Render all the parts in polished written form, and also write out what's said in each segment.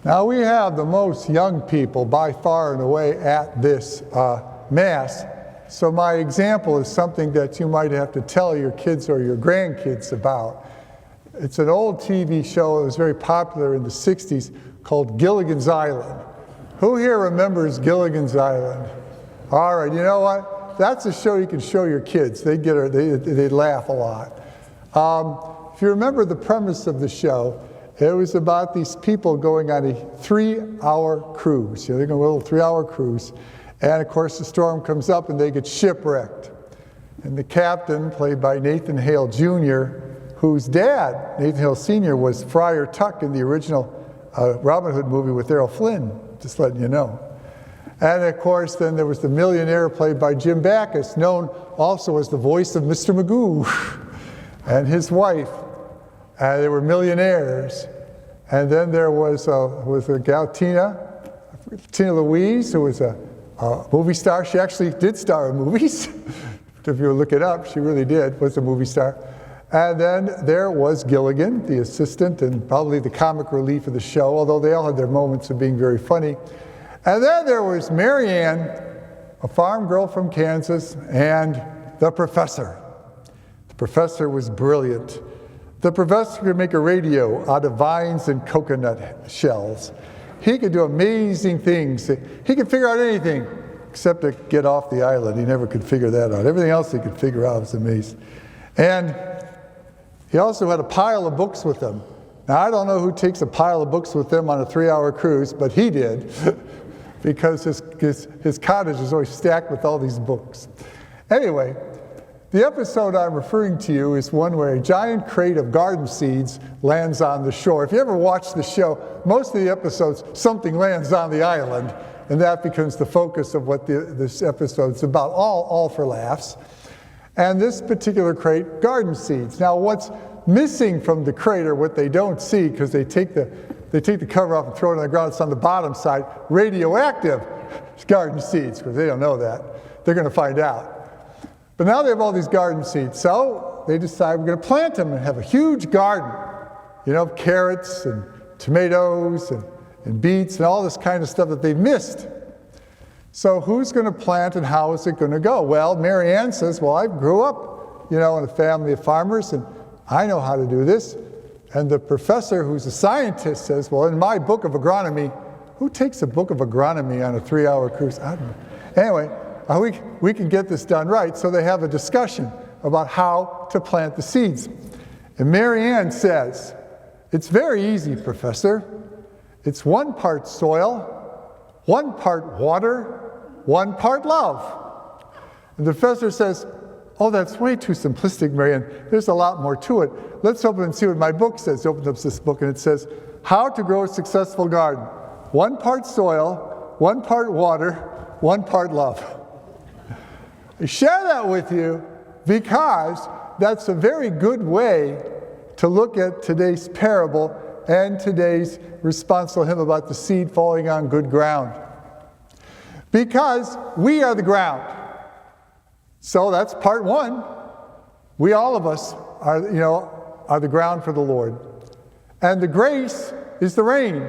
Now we have the most young people by far and away at this Mass. So my example is something that you might have to tell your kids or your grandkids about. It's an old TV show that was very popular in the 60s called Gilligan's Island. Who here remembers Gilligan's Island? All right, you know what? That's a show you can show your kids. They'd laugh a lot. If you remember the premise of the show, it was about these people going on a 3-hour cruise. You know, they go on a little 3-hour cruise. And of course the storm comes up and they get shipwrecked. And the captain, played by Nathan Hale Jr., whose dad, Nathan Hale Sr., was Friar Tuck in the original Robin Hood movie with Errol Flynn, just letting you know. And of course then there was the millionaire played by Jim Backus, known also as the voice of Mr. Magoo, and his wife. They were millionaires. And then there was a gal, Tina Louise, who was a movie star. She actually did star in movies. If you look it up, she really did, was a movie star. And then there was Gilligan, the assistant and probably the comic relief of the show, although they all had their moments of being very funny. And then there was Mary Ann, a farm girl from Kansas, and the professor. The professor was brilliant. The professor could make a radio out of vines and coconut shells. He could do amazing things. He could figure out anything except to get off the island. He never could figure that out. Everything else he could figure out was amazing. And he also had a pile of books with him. Now, I don't know who takes a pile of books with them on a 3-hour cruise, but he did, because his cottage is always stacked with all these books. Anyway, the episode I'm referring to you is one where a giant crate of garden seeds lands on the shore. If you ever watch the show, most of the episodes, something lands on the island, and that becomes the focus of what this episode's about, all for laughs. And this particular crate, garden seeds. Now what's missing from the crate, or what they don't see, because they take the cover off and throw it on the ground, it's on the bottom side, radioactive garden seeds, because they don't know that. They're going to find out. But now they have all these garden seeds, so they decide we're going to plant them and have a huge garden. You know, carrots and tomatoes and beets and all this kind of stuff that they've missed. So who's going to plant and how is it going to go? Well, Mary Ann says, well, I grew up, you know, in a family of farmers and I know how to do this. And the professor, who's a scientist, says, well, in my book of agronomy, who takes a book of agronomy on a 3-hour cruise? I don't know. Anyway, we can get this done right. So they have a discussion about how to plant the seeds. And Mary Ann says, it's very easy, Professor. It's 1 part soil, 1 part water, 1 part love. And the professor says, oh, that's way too simplistic, Mary Ann. There's a lot more to it. Let's open and see what my book says. He opens up this book and it says, How to Grow a Successful Garden. 1 part soil, 1 part water, 1 part love. I share that with you because that's a very good way to look at today's parable and today's responsorial hymn about the seed falling on good ground. Because we are the ground. So that's part 1. We, all of us, are the ground for the Lord. And the grace is the rain.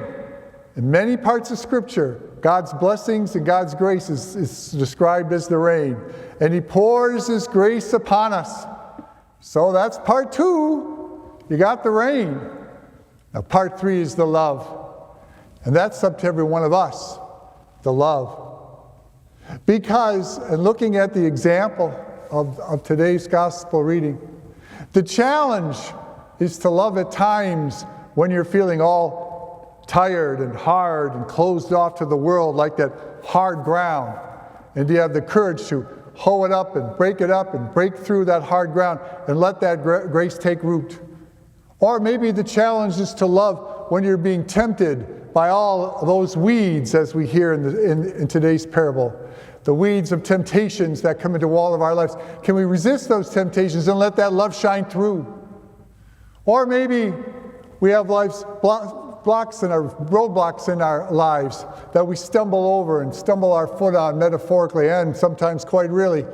In many parts of Scripture, God's blessings and God's grace is described as the rain. And He pours His grace upon us. So that's part 2. You got the rain. Now part 3 is the love. And that's up to every one of us, the love. Because, and looking at the example of today's gospel reading, the challenge is to love at times when you're feeling all tired and hard and closed off to the world like that hard ground. And you have the courage to hoe it up and break through that hard ground and let that grace take root. Or maybe the challenge is to love when you're being tempted by all those weeds, as we hear in today's parable. The weeds of temptations that come into all of our lives. Can we resist those temptations and let that love shine through? Or maybe we have roadblocks in our lives that we stumble over and stumble our foot on, metaphorically and sometimes quite really.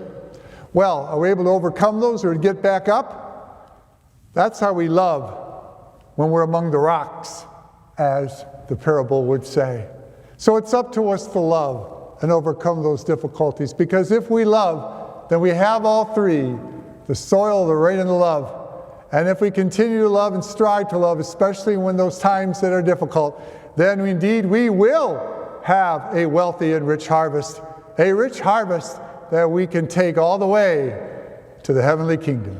Well, are we able to overcome those or to get back up? That's how we love when we're among the rocks, as the parable would say. So it's up to us to love and overcome those difficulties, because if we love, then we have all three: the soil, the rain, and the love. And if we continue to love and strive to love, especially when those times that are difficult, then indeed we will have a wealthy and rich harvest that we can take all the way to the heavenly kingdom.